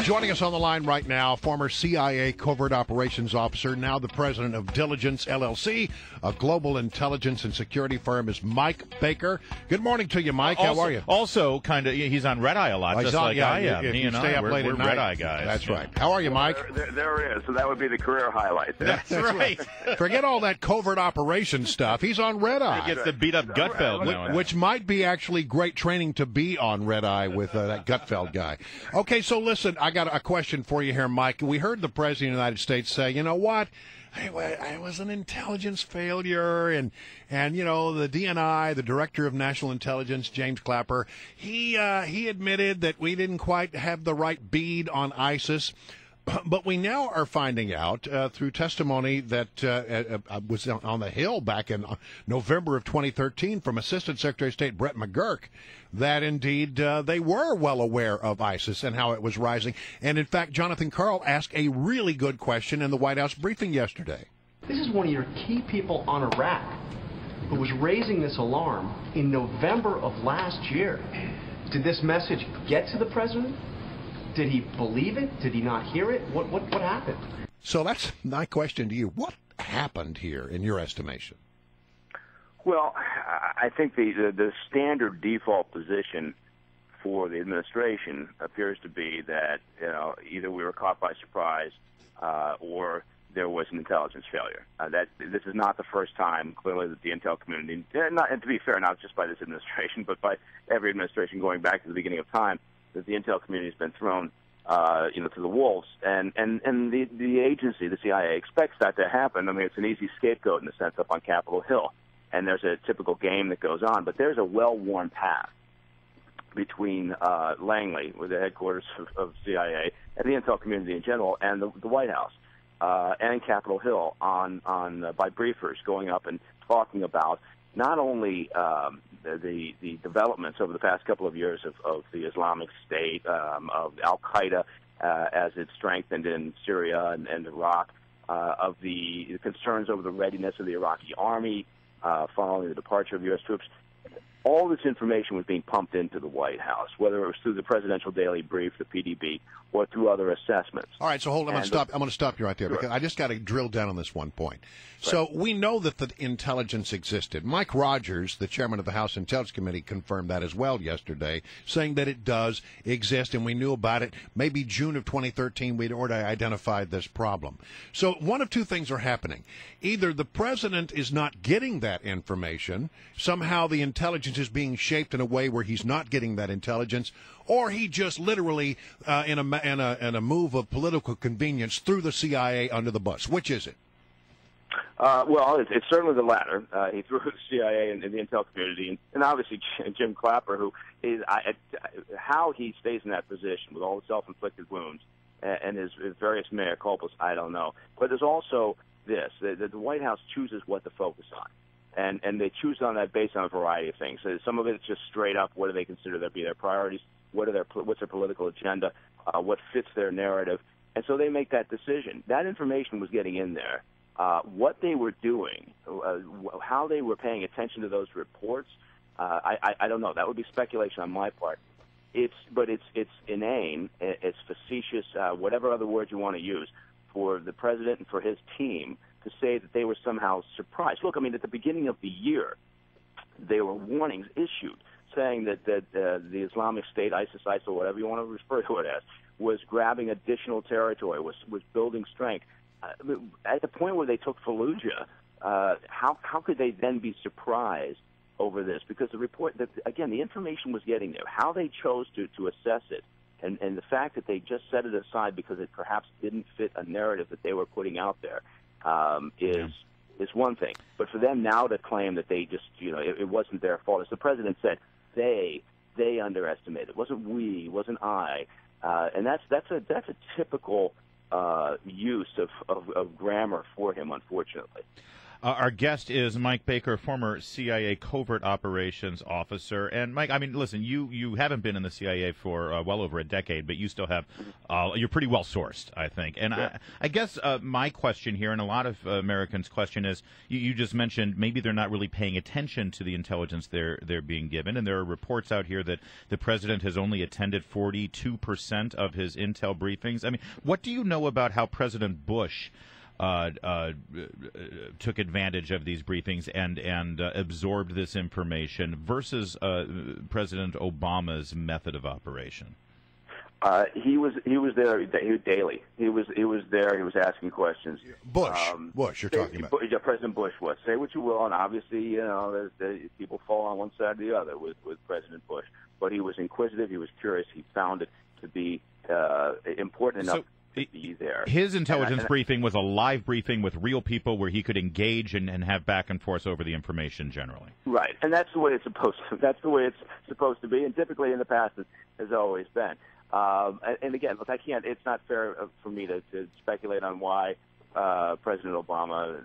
Joining us on the line right now, former CIA covert operations officer, now the president of Diligence LLC, a global intelligence and security firm, is Mike Baker. Good morning to you, Mike. How are you? Also, kind of, he's on Red Eye a lot, just like I am. If you stay up late at night, Red Eye guys. That's right. How are you, Mike? There it is. So that would be the career highlight. That's right. Forget all that covert operations stuff. He's on Red Eye. He gets the beat up Gutfeld now. Which might be actually great training to be on Red Eye with that Gutfeld guy. Okay, so listen, I got a question for you here, Mike. We heard the President of the United States say, you know what? I was an intelligence failure, and you know, the DNI, the Director of National Intelligence, James Clapper, he admitted that we didn't quite have the right bead on ISIS. But we now are finding out through testimony that was on the Hill back in November of 2013 from Assistant Secretary of State Brett McGurk that indeed they were well aware of ISIS and how it was rising. And in fact, Jonathan Karl asked a really good question in the White House briefing yesterday. This is one of your key people on Iraq who was raising this alarm in November of last year. Did this message get to the president? Did he believe it? Did he not hear it? What happened? So that's my question to you. What happened here, in your estimation? Well, I think the standard default position for the administration appears to be that either we were caught by surprise or there was an intelligence failure. That this is not the first time, clearly, that the intel community, and to be fair, not just by this administration, but by every administration going back to the beginning of time, that the intel community has been thrown, to the wolves, and the agency, the CIA, expects that to happen. I mean, it's an easy scapegoat in a sense up on Capitol Hill, and there's a typical game that goes on. But there's a well-worn path between Langley, with the headquarters of CIA, and the intel community in general, and the White House, and Capitol Hill by briefers going up and talking about not only the developments over the past couple of years of the Islamic State, of Al-Qaeda as it strengthened in Syria and Iraq, of the concerns over the readiness of the Iraqi army following the departure of U.S. troops. All this information was being pumped into the White House, whether it was through the Presidential Daily Brief, the PDB, or through other assessments. All right, so hold on. I'm going to stop you right there, because I just got to drill down on this one point. Right. So we know that the intelligence existed. Mike Rogers, the chairman of the House Intelligence Committee, confirmed that as well yesterday, saying that it does exist, and we knew about it. Maybe June of 2013, we'd already identified this problem. So one of two things are happening. Either the president is not getting that information, somehow the intelligence is being shaped in a way where he's not getting that intelligence, or he just literally, in a move of political convenience, threw the CIA under the bus. Which is it? Well, it's certainly the latter. He threw the CIA and the intel community, and obviously Jim Clapper, who is how he stays in that position with all the self-inflicted wounds and his various mea culpas, I don't know. But there's also this: the White House chooses what to focus on. And they choose on that based on a variety of things. So some of it's just straight up, what do they consider to be their priorities? What's their political agenda? What fits their narrative? And so they make that decision. That information was getting in there. What they were doing, how they were paying attention to those reports, I don't know. That would be speculation on my part. It's inane, it's facetious, whatever other words you want to use, for the president and for his team to say that they were somehow surprised. Look, I mean, at the beginning of the year, there were warnings issued saying that the Islamic State, ISIS, ISIL, whatever you want to refer to it as, was grabbing additional territory, was building strength. At the point where they took Fallujah, how could they then be surprised over this? Because the report, again, the information was getting there. How they chose to assess it, and the fact that they just set it aside because it perhaps didn't fit a narrative that they were putting out there, is one thing. But for them now to claim that they just, it wasn't their fault, as the president said, they underestimated. It wasn't we, it wasn't I, and that's a typical use of grammar for him, unfortunately. Our guest is Mike Baker, former CIA covert operations officer. And Mike, I mean, listen, you haven't been in the CIA for well over a decade, but you still have. You're pretty well sourced, I think. And yeah. I guess my question here, and a lot of Americans' question is, you just mentioned maybe they're not really paying attention to the intelligence they're being given, and there are reports out here that the president has only attended 42% of his intel briefings. I mean, what do you know about how President Bush took advantage of these briefings and absorbed this information versus President Obama's method of operation? He was there daily. He was there. He was asking questions. Bush, you're talking about. President Bush was. Say what you will, and obviously, you know, people fall on one side or the other with President Bush. But he was inquisitive. He was curious. He found it to be important enough. There. His intelligence briefing was a live briefing with real people where he could engage and have back and forth over the information generally. Right, and that's the way it's supposed to. That's the way it's supposed to be, and typically in the past it has always been. And again, look, I can't. It's not fair for me to speculate on why President Obama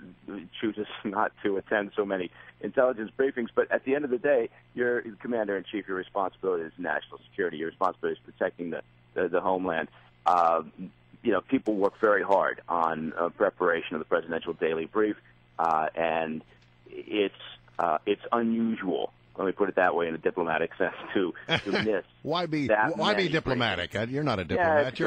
chooses not to attend so many intelligence briefings. But at the end of the day, you're commander in chief. Your responsibility is national security. Your responsibility is protecting the homeland. You know, people work very hard on preparation of the presidential daily brief, and it's unusual. Let me put it that way in a diplomatic sense to miss. Why be diplomatic? You're not a diplomat.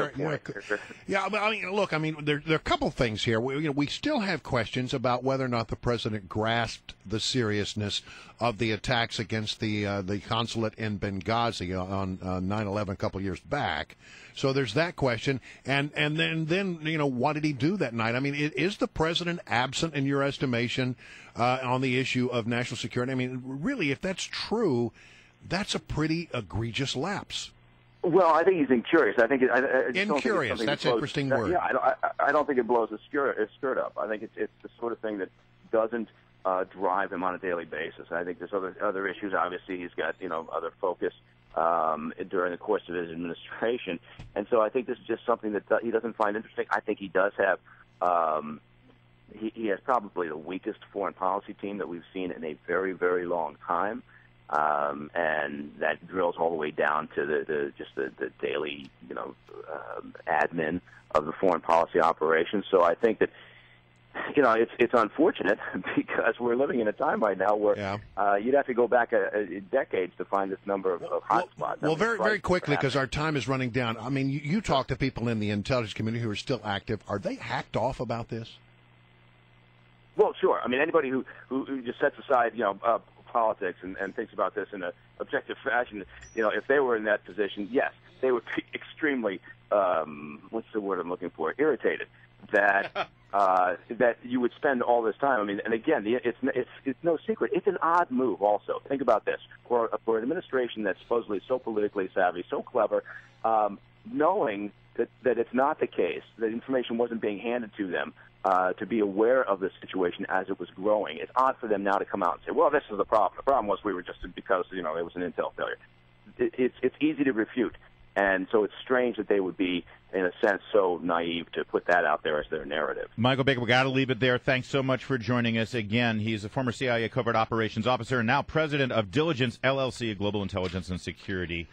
Yeah, but I mean, look. I mean, there are a couple things here. We still have questions about whether or not the president grasped the seriousness of the attacks against the consulate in Benghazi on 9/11 a couple years back. So there's that question, and then you know, what did he do that night? I mean, is the president absent in your estimation on the issue of national security? I mean, really, if that's true, that's a pretty egregious lapse. Well, I think he's incurious. I think incurious. That's an interesting word. Yeah, I don't think it blows his skirt up. I think it's the sort of thing that doesn't drive him on a daily basis. I think there's other issues. Obviously, he's got other focus during the course of his administration, and so I think this is just something that he doesn't find interesting. I think he does have. He has probably the weakest foreign policy team that we've seen in a very, very long time, and that drills all the way down to the daily, admin of the foreign policy operations. So I think that, it's unfortunate because we're living in a time right now where you'd have to go back decades to find this number of hotspots. Well, very quickly, because our time is running down. I mean, you talk to people in the intelligence community who are still active. Are they hacked off about this? Well, sure. I mean, anybody who just sets aside, politics and thinks about this in an objective fashion, if they were in that position, yes, they would be extremely, what's the word I'm looking for, irritated that that you would spend all this time. I mean, and again, it's no secret. It's an odd move. Also, think about this: for an administration that's supposedly so politically savvy, so clever, knowing that it's not the case, that information wasn't being handed to them. To be aware of the situation as it was growing. It's odd for them now to come out and say, well, this is the problem. The problem was we were just because, it was an intel failure. It's easy to refute. And so it's strange that they would be, in a sense, so naive to put that out there as their narrative. Michael Baker, we got to leave it there. Thanks so much for joining us again. He's a former CIA covert operations officer and now president of Diligence LLC, a global intelligence and security